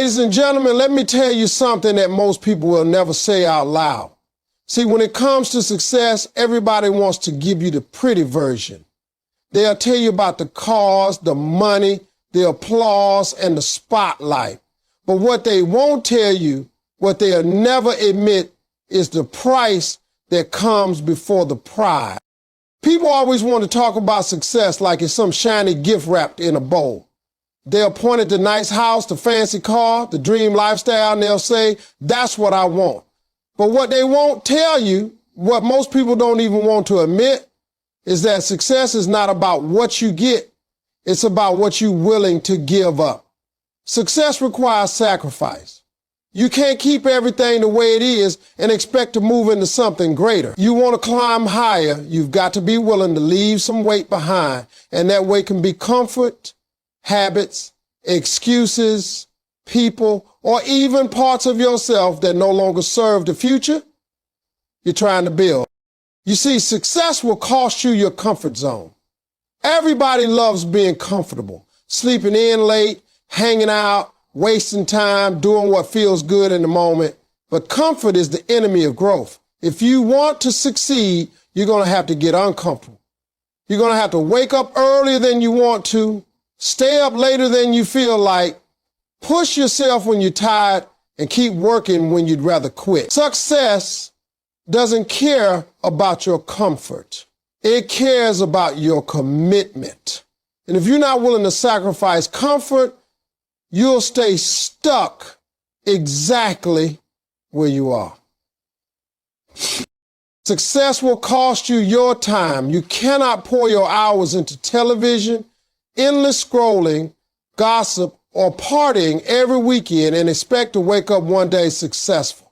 Ladies and gentlemen, let me tell you something that most people will never say out loud. See, when it comes to success, everybody wants to give you the pretty version. They'll tell you about the cars, the money, the applause, and the spotlight. But what they won't tell you, what they'll never admit, is the price that comes before the prize. People always want to talk about success like it's some shiny gift wrapped in a bowl. They'll point at the nice house, the fancy car, the dream lifestyle, and they'll say, that's what I want. But what they won't tell you, what most people don't even want to admit, is that success is not about what you get. It's about what you're willing to give up. Success requires sacrifice. You can't keep everything the way it is and expect to move into something greater. You want to climb higher, you've got to be willing to leave some weight behind, and that weight can be comfort, habits, excuses, people, or even parts of yourself that no longer serve the future you're trying to build. You see, success will cost you your comfort zone. Everybody loves being comfortable, sleeping in late, hanging out, wasting time, doing what feels good in the moment. But comfort is the enemy of growth. If you want to succeed, you're going to have to get uncomfortable. You're going to have to wake up earlier than you want to, stay up later than you feel like, push yourself when you're tired, and keep working when you'd rather quit. Success doesn't care about your comfort. It cares about your commitment. And if you're not willing to sacrifice comfort, you'll stay stuck exactly where you are. Success will cost you your time. You cannot pour your hours into television, endless scrolling, gossip, or partying every weekend and expect to wake up one day successful.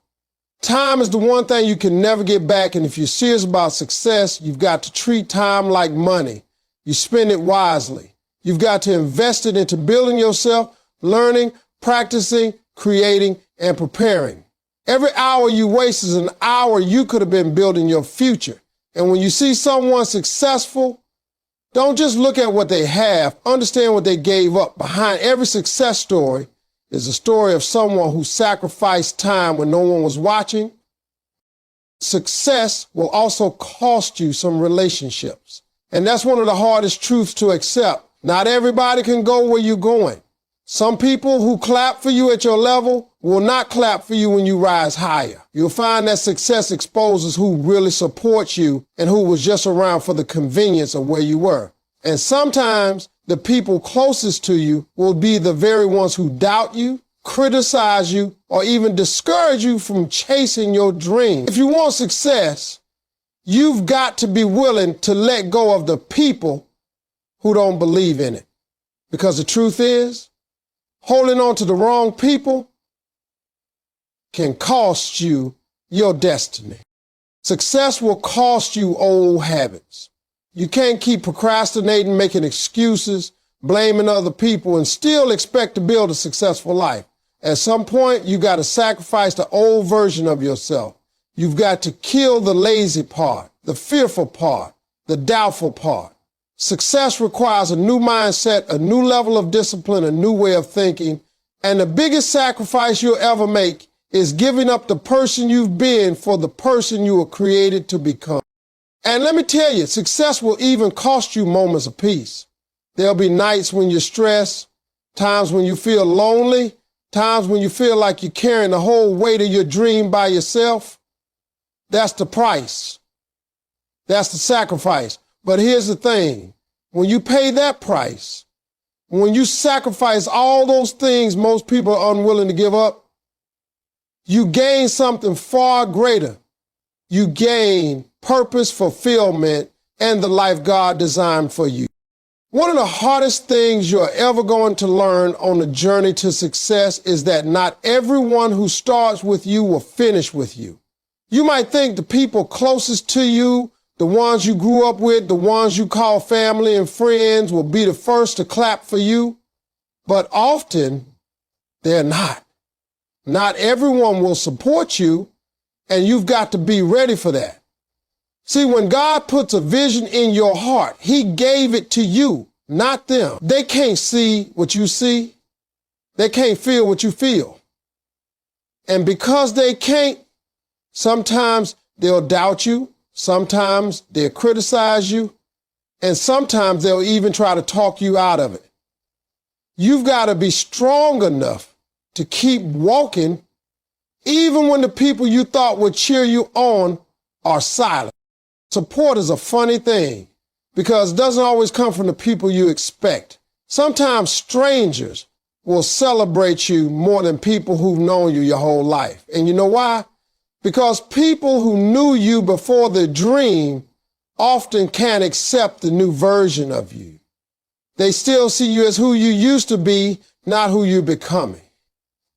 Time is the one thing you can never get back, and if you're serious about success, you've got to treat time like money. You spend it wisely. You've got to invest it into building yourself, learning, practicing, creating, and preparing. Every hour you waste is an hour you could have been building your future. And when you see someone successful, don't just look at what they have, understand what they gave up. Behind every success story is a story of someone who sacrificed time when no one was watching. Success will also cost you some relationships. And that's one of the hardest truths to accept. Not everybody can go where you're going. Some people who clap for you at your level will not clap for you when you rise higher. You'll find that success exposes who really supports you and who was just around for the convenience of where you were. And sometimes the people closest to you will be the very ones who doubt you, criticize you, or even discourage you from chasing your dream. If you want success, you've got to be willing to let go of the people who don't believe in it. Because the truth is, holding on to the wrong people can cost you your destiny. Success will cost you old habits. You can't keep procrastinating, making excuses, blaming other people, and still expect to build a successful life. At some point, you got to sacrifice the old version of yourself. You've got to kill the lazy part, the fearful part, the doubtful part. Success requires a new mindset, a new level of discipline, a new way of thinking. And the biggest sacrifice you'll ever make is giving up the person you've been for the person you were created to become. And let me tell you, success will even cost you moments of peace. There'll be nights when you're stressed, times when you feel lonely, times when you feel like you're carrying the whole weight of your dream by yourself. That's the price. That's the sacrifice. But here's the thing. When you pay that price, when you sacrifice all those things most people are unwilling to give up, you gain something far greater. You gain purpose, fulfillment, and the life God designed for you. One of the hardest things you're ever going to learn on the journey to success is that not everyone who starts with you will finish with you. You might think the people closest to you, the ones you grew up with, the ones you call family and friends will be the first to clap for you, but often they're not. Not everyone will support you, and you've got to be ready for that. See, when God puts a vision in your heart, He gave it to you, not them. They can't see what you see. They can't feel what you feel. And because they can't, sometimes they'll doubt you, sometimes they'll criticize you, and sometimes they'll even try to talk you out of it. You've got to be strong enough to keep walking even when the people you thought would cheer you on are silent. Support is a funny thing because it doesn't always come from the people you expect. Sometimes strangers will celebrate you more than people who've known you your whole life. And you know why? Because people who knew you before the dream often can't accept the new version of you. They still see you as who you used to be, not who you're becoming.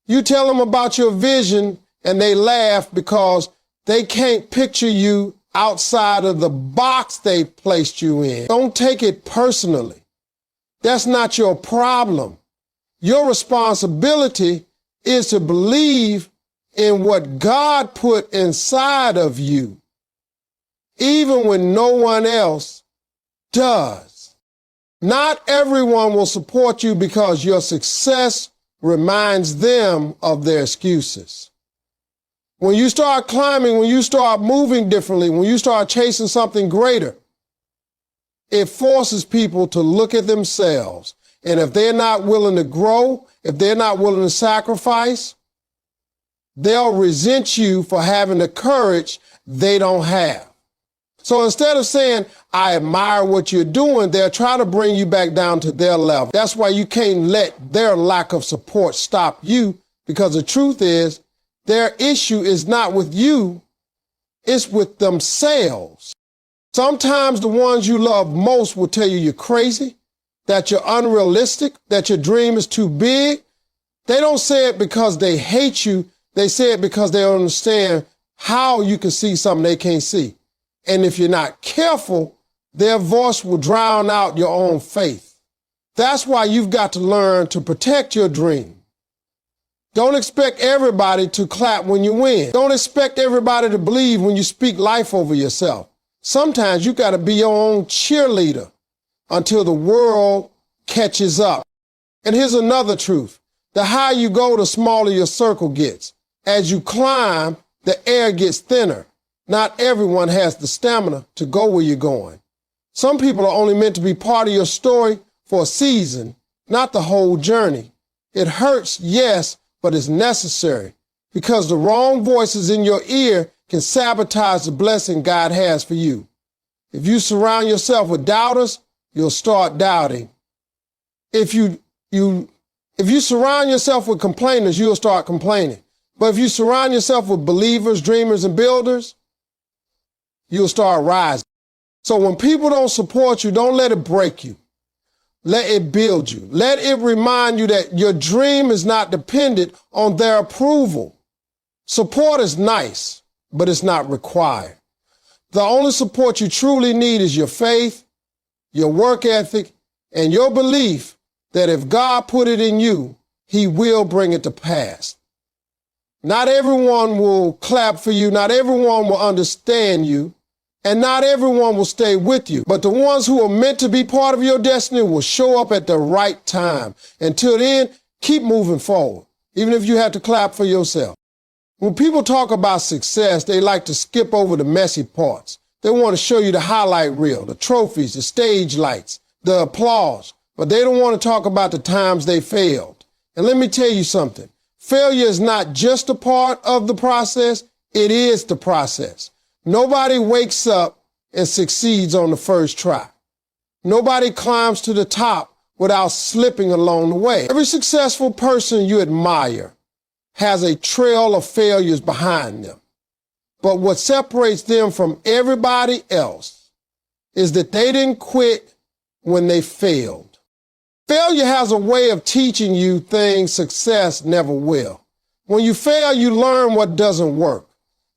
You tell them about your vision and they laugh because they can't picture you outside of the box they placed you in. Don't take it personally. That's not your problem. Your responsibility is to believe in what God put inside of you, even when no one else does. Not everyone will support you because your success reminds them of their excuses. When you start climbing, when you start moving differently, when you start chasing something greater, it forces people to look at themselves. And if they're not willing to grow, if they're not willing to sacrifice, they'll resent you for having the courage they don't have. So instead of saying, I admire what you're doing, they'll try to bring you back down to their level. That's why you can't let their lack of support stop you, because the truth is, their issue is not with you, it's with themselves. Sometimes the ones you love most will tell you you're crazy, that you're unrealistic, that your dream is too big. They don't say it because they hate you. They say it because they don't understand how you can see something they can't see. And if you're not careful, their voice will drown out your own faith. That's why you've got to learn to protect your dream. Don't expect everybody to clap when you win. Don't expect everybody to believe when you speak life over yourself. Sometimes you got to be your own cheerleader until the world catches up. And here's another truth. The higher you go, the smaller your circle gets. As you climb, the air gets thinner. Not everyone has the stamina to go where you're going. Some people are only meant to be part of your story for a season, not the whole journey. It hurts, yes, but it's necessary because the wrong voices in your ear can sabotage the blessing God has for you. If you surround yourself with doubters, you'll start doubting. If you surround yourself with complainers, you'll start complaining. But if you surround yourself with believers, dreamers, and builders, you'll start rising. So when people don't support you, don't let it break you. Let it build you. Let it remind you that your dream is not dependent on their approval. Support is nice, but it's not required. The only support you truly need is your faith, your work ethic, and your belief that if God put it in you, He will bring it to pass. Not everyone will clap for you. Not everyone will understand you. And not everyone will stay with you. But the ones who are meant to be part of your destiny will show up at the right time. Until then, keep moving forward, even if you have to clap for yourself. When people talk about success, they like to skip over the messy parts. They want to show you the highlight reel, the trophies, the stage lights, the applause. But they don't want to talk about the times they failed. And let me tell you something. Failure is not just a part of the process. It is the process. Nobody wakes up and succeeds on the first try. Nobody climbs to the top without slipping along the way. Every successful person you admire has a trail of failures behind them. But what separates them from everybody else is that they didn't quit when they failed. Failure has a way of teaching you things success never will. When you fail, you learn what doesn't work.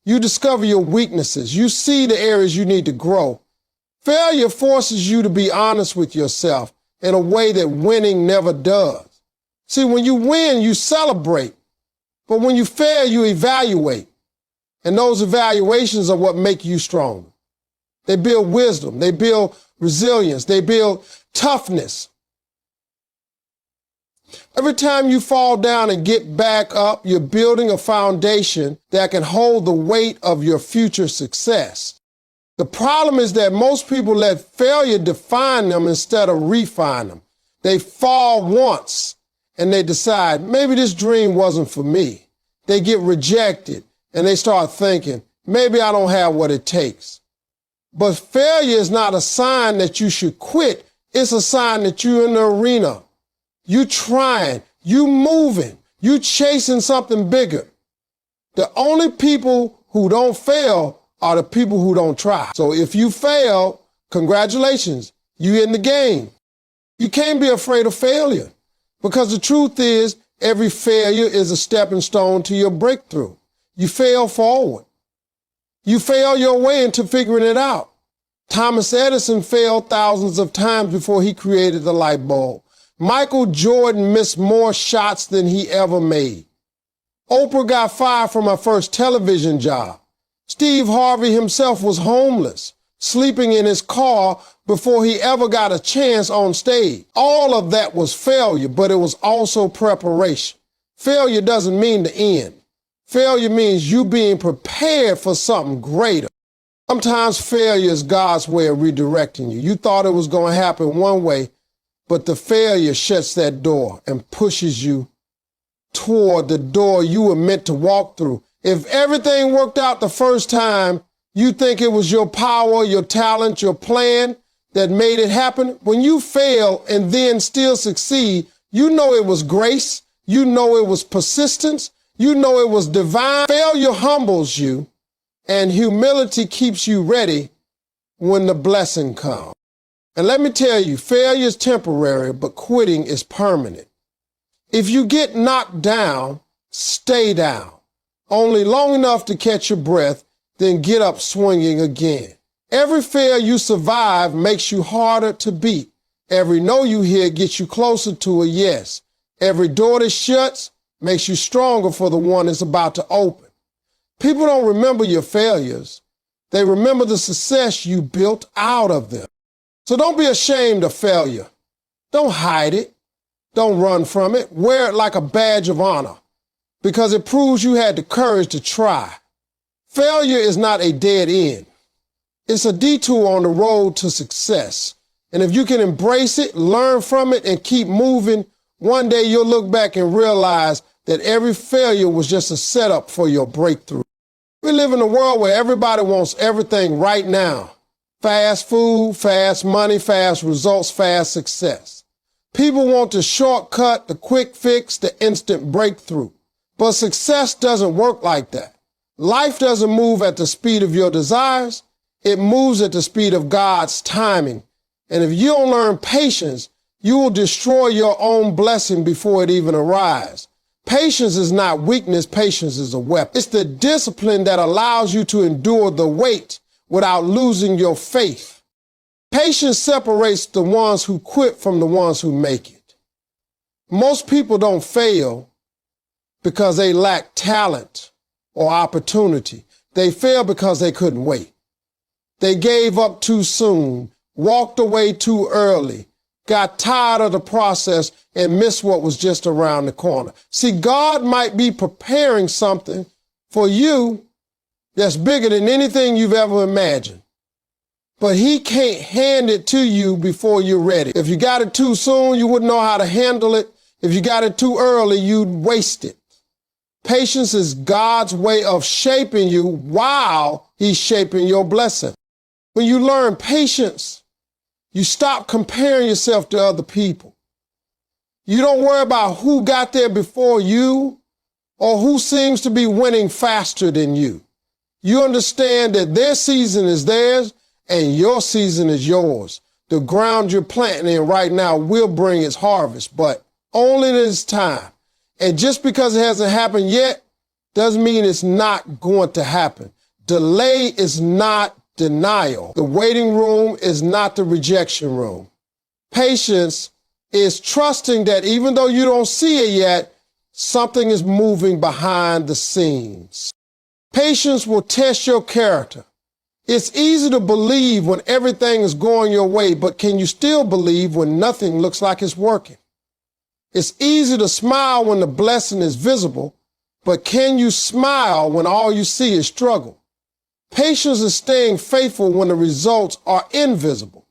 You discover your weaknesses. You see the areas you need to grow. Failure forces you to be honest with yourself in a way that winning never does. See, when you win, you celebrate. But when you fail, you evaluate. And those evaluations are what make you stronger. They build wisdom. They build resilience. They build toughness. Every time you fall down and get back up, you're building a foundation that can hold the weight of your future success. The problem is that most people let failure define them instead of refine them. They fall once and they decide, maybe this dream wasn't for me. They get rejected and they start thinking, maybe I don't have what it takes. But failure is not a sign that you should quit. It's a sign that you're in the arena. You trying, you moving, you chasing something bigger. The only people who don't fail are the people who don't try. So if you fail, congratulations, you in the game. You can't be afraid of failure because the truth is every failure is a stepping stone to your breakthrough. You fail forward. You fail your way into figuring it out. Thomas Edison failed thousands of times before he created the light bulb. Michael Jordan missed more shots than he ever made. Oprah got fired from her first television job. Steve Harvey himself was homeless, sleeping in his car before he ever got a chance on stage. All of that was failure, but it was also preparation. Failure doesn't mean the end. Failure means you being prepared for something greater. Sometimes failure is God's way of redirecting you. You thought it was going to happen one way, but the failure shuts that door and pushes you toward the door you were meant to walk through. If everything worked out the first time, you think it was your power, your talent, your plan that made it happen. When you fail and then still succeed, you know it was grace. You know it was persistence. You know it was divine. Failure humbles you, and humility keeps you ready when the blessing comes. And let me tell you, failure is temporary, but quitting is permanent. If you get knocked down, stay down. Only long enough to catch your breath, then get up swinging again. Every fail you survive makes you harder to beat. Every no you hear gets you closer to a yes. Every door that shuts makes you stronger for the one that's about to open. People don't remember your failures. They remember the success you built out of them. So don't be ashamed of failure. Don't hide it. Don't run from it. Wear it like a badge of honor, because it proves you had the courage to try. Failure is not a dead end. It's a detour on the road to success. And if you can embrace it, learn from it, and keep moving, one day you'll look back and realize that every failure was just a setup for your breakthrough. We live in a world where everybody wants everything right now. Fast food, fast money, fast results, fast success. People want the shortcut, the quick fix, the instant breakthrough. But success doesn't work like that. Life doesn't move at the speed of your desires. It moves at the speed of God's timing. And if you don't learn patience, you will destroy your own blessing before it even arrives. Patience is not weakness. Patience is a weapon. It's the discipline that allows you to endure the weight without losing your faith. Patience separates the ones who quit from the ones who make it. Most people don't fail because they lack talent or opportunity. They fail because they couldn't wait. They gave up too soon, walked away too early, got tired of the process, and missed what was just around the corner. See, God might be preparing something for you that's bigger than anything you've ever imagined, but he can't hand it to you before you're ready. If you got it too soon, you wouldn't know how to handle it. If you got it too early, you'd waste it. Patience is God's way of shaping you while he's shaping your blessing. When you learn patience, you stop comparing yourself to other people. You don't worry about who got there before you or who seems to be winning faster than you. You understand that their season is theirs and your season is yours. The ground you're planting in right now will bring its harvest, but only this time. And just because it hasn't happened yet doesn't mean it's not going to happen. Delay is not denial. The waiting room is not the rejection room. Patience is trusting that even though you don't see it yet, something is moving behind the scenes. Patience will test your character. It's easy to believe when everything is going your way, but can you still believe when nothing looks like it's working? It's easy to smile when the blessing is visible, but can you smile when all you see is struggle? Patience is staying faithful when the results are invisible.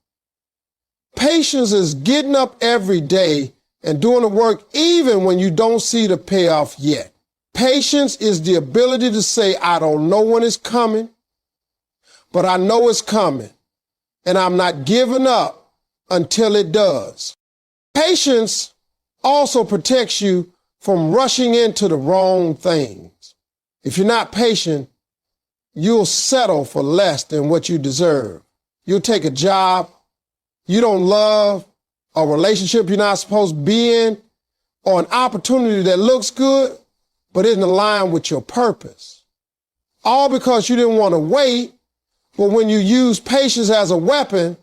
Patience is getting up every day and doing the work even when you don't see the payoff yet. Patience is the ability to say, I don't know when it's coming, but I know it's coming, and I'm not giving up until it does. Patience also protects you from rushing into the wrong things. If you're not patient, you'll settle for less than what you deserve. You'll take a job you don't love, a relationship you're not supposed to be in, or an opportunity that looks good but isn't aligned with your purpose. All because you didn't want to wait, but when you use patience as a weapon,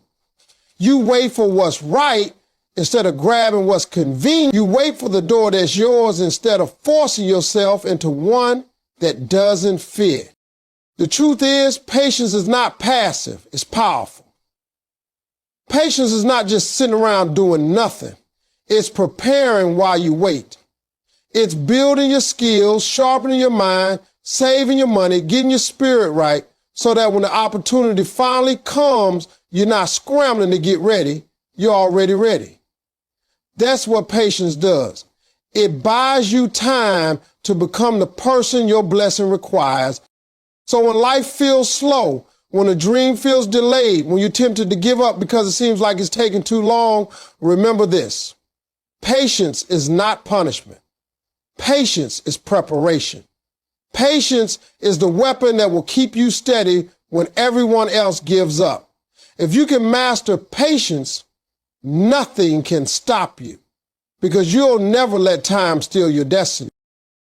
you wait for what's right instead of grabbing what's convenient. You wait for the door that's yours instead of forcing yourself into one that doesn't fit. The truth is, patience is not passive, it's powerful. Patience is not just sitting around doing nothing. It's preparing while you wait. It's building your skills, sharpening your mind, saving your money, getting your spirit right, so that when the opportunity finally comes, you're not scrambling to get ready, you're already ready. That's what patience does. It buys you time to become the person your blessing requires. So when life feels slow, when a dream feels delayed, when you're tempted to give up because it seems like it's taking too long, remember this. Patience is not punishment. Patience is preparation. Patience is the weapon that will keep you steady when everyone else gives up. If you can master patience, nothing can stop you because you'll never let time steal your destiny.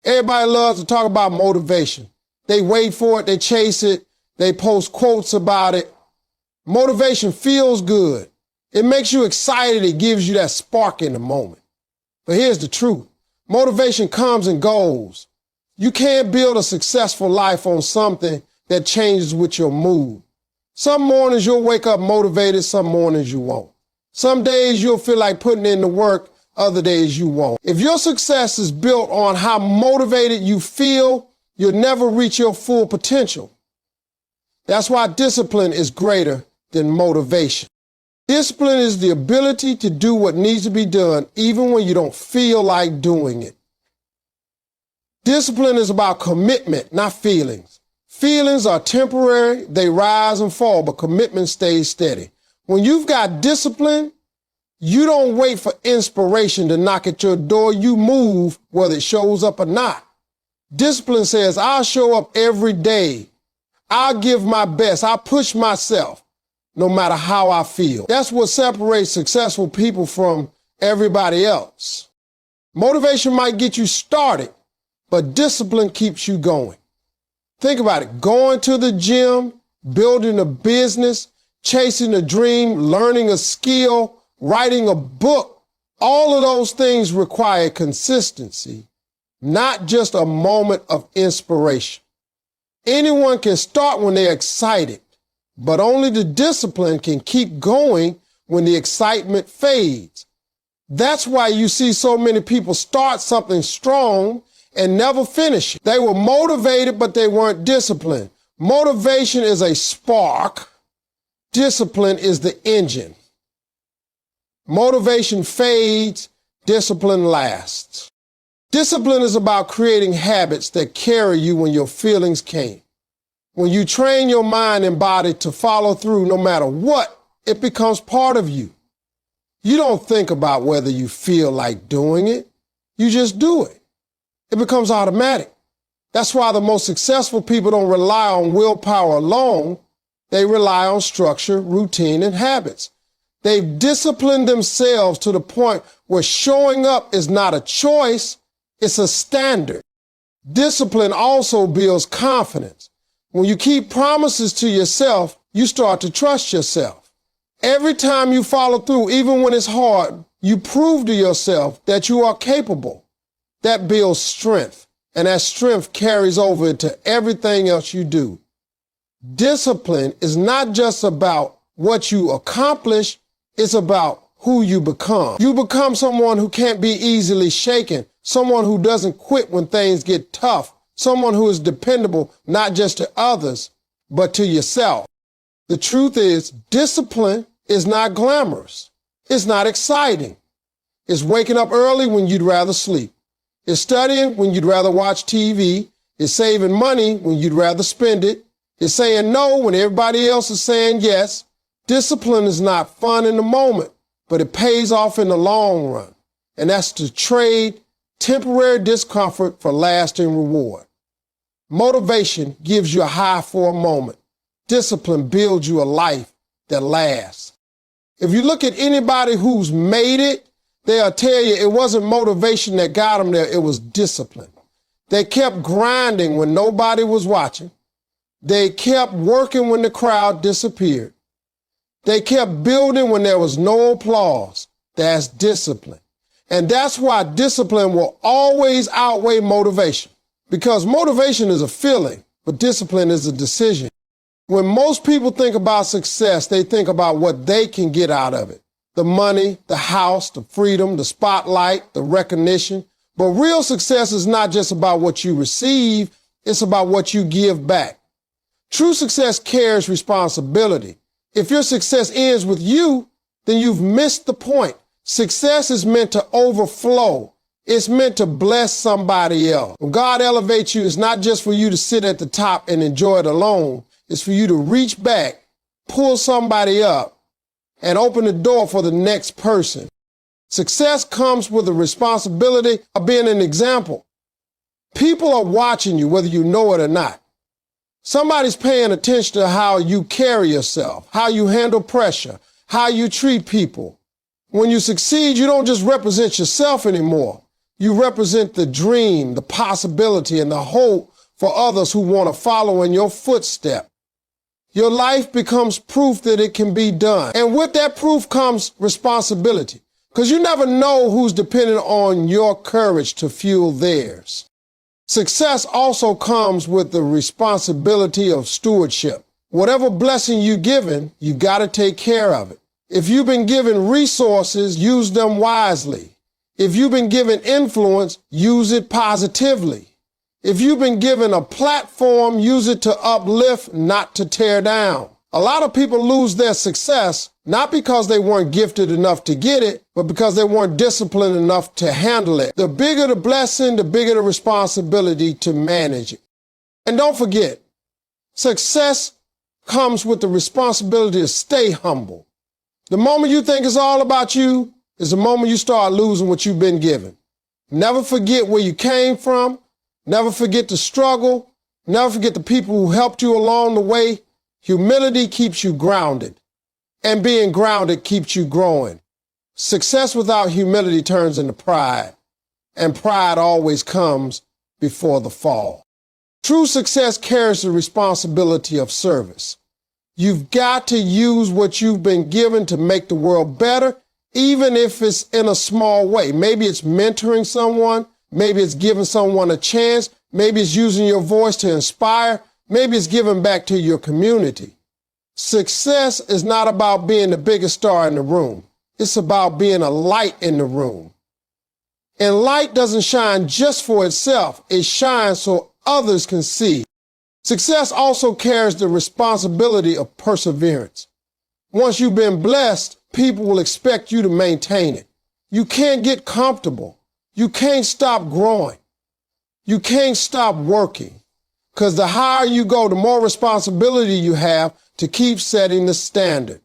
Everybody loves to talk about motivation. They wait for it, they chase it, they post quotes about it. Motivation feels good. It makes you excited. It gives you that spark in the moment. But here's the truth. Motivation comes and goes. You can't build a successful life on something that changes with your mood. Some mornings you'll wake up motivated, some mornings you won't. Some days you'll feel like putting in the work, other days you won't. If your success is built on how motivated you feel, you'll never reach your full potential. That's why discipline is greater than motivation. Discipline is the ability to do what needs to be done even when you don't feel like doing it. Discipline is about commitment, not feelings. Feelings are temporary, they rise and fall, but commitment stays steady. When you've got discipline, you don't wait for inspiration to knock at your door. You move whether it shows up or not. Discipline says, I'll show up every day. I'll give my best. I'll push myself no matter how I feel. That's what separates successful people from everybody else. Motivation might get you started, but discipline keeps you going. Think about it. Going to the gym, building a business, chasing a dream, learning a skill, writing a book. All of those things require consistency, not just a moment of inspiration. Anyone can start when they're excited, but only the discipline can keep going when the excitement fades. That's why you see so many people start something strong and never finish it. They were motivated, but they weren't disciplined. Motivation is a spark. Discipline is the engine. Motivation fades, discipline lasts. Discipline is about creating habits that carry you when your feelings can't. When you train your mind and body to follow through no matter what, it becomes part of you. You don't think about whether you feel like doing it. You just do it. It becomes automatic. That's why the most successful people don't rely on willpower alone. They rely on structure, routine, and habits. They've disciplined themselves to the point where showing up is not a choice, it's a standard. Discipline also builds confidence. When you keep promises to yourself, you start to trust yourself. Every time you follow through, even when it's hard, you prove to yourself that you are capable. That builds strength, and that strength carries over into everything else you do. Discipline is not just about what you accomplish, it's about who you become. You become someone who can't be easily shaken, someone who doesn't quit when things get tough, someone who is dependable not just to others, but to yourself. The truth is, discipline is not glamorous. It's not exciting. It's waking up early when you'd rather sleep. It's studying when you'd rather watch TV. It's saving money when you'd rather spend it. It's saying no when everybody else is saying yes. Discipline is not fun in the moment, but it pays off in the long run. And that's to trade temporary discomfort for lasting reward. Motivation gives you a high for a moment. Discipline builds you a life that lasts. If you look at anybody who's made it, they'll tell you it wasn't motivation that got them there, it was discipline. They kept grinding when nobody was watching. They kept working when the crowd disappeared. They kept building when there was no applause. That's discipline. And that's why discipline will always outweigh motivation. Because motivation is a feeling, but discipline is a decision. When most people think about success, they think about what they can get out of it. The money, the house, the freedom, the spotlight, the recognition. But real success is not just about what you receive, it's about what you give back. True success carries responsibility. If your success ends with you, then you've missed the point. Success is meant to overflow. It's meant to bless somebody else. When God elevates you, it's not just for you to sit at the top and enjoy it alone. It's for you to reach back, pull somebody up, and open the door for the next person. Success comes with the responsibility of being an example. People are watching you, whether you know it or not. Somebody's paying attention to how you carry yourself, how you handle pressure, how you treat people. When you succeed, you don't just represent yourself anymore. You represent the dream, the possibility, and the hope for others who want to follow in your footsteps. Your life becomes proof that it can be done. And with that proof comes responsibility, because you never know who's dependent on your courage to fuel theirs. Success also comes with the responsibility of stewardship. Whatever blessing you're given, you got to take care of it. If you've been given resources, use them wisely. If you've been given influence, use it positively. If you've been given a platform, use it to uplift, not to tear down. A lot of people lose their success, not because they weren't gifted enough to get it, but because they weren't disciplined enough to handle it. The bigger the blessing, the bigger the responsibility to manage it. And don't forget, success comes with the responsibility to stay humble. The moment you think it's all about you is the moment you start losing what you've been given. Never forget where you came from. Never forget the struggle. Never forget the people who helped you along the way. Humility keeps you grounded, and being grounded keeps you growing. Success without humility turns into pride, and pride always comes before the fall. True success carries the responsibility of service. You've got to use what you've been given to make the world better, even if it's in a small way. Maybe it's mentoring someone. Maybe it's giving someone a chance. Maybe it's using your voice to inspire. Maybe it's giving back to your community. Success is not about being the biggest star in the room. It's about being a light in the room. And light doesn't shine just for itself. It shines so others can see. Success also carries the responsibility of perseverance. Once you've been blessed, people will expect you to maintain it. You can't get comfortable. You can't stop growing. You can't stop working. Because the higher you go, the more responsibility you have to keep setting the standard.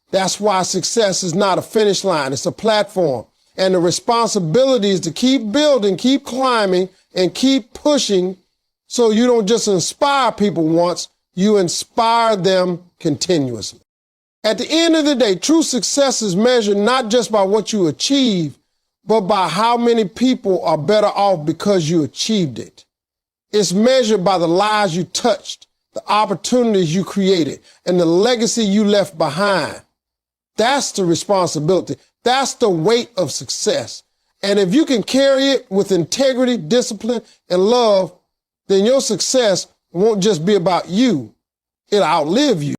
That's why success is not a finish line. It's a platform. And the responsibility is to keep building, keep climbing, and keep pushing so you don't just inspire people once, you inspire them continuously. At the end of the day, true success is measured not just by what you achieve, but by how many people are better off because you achieved it. It's measured by the lives you touched, the opportunities you created, and the legacy you left behind. That's the responsibility. That's the weight of success. And if you can carry it with integrity, discipline, and love, then your success won't just be about you. It'll outlive you.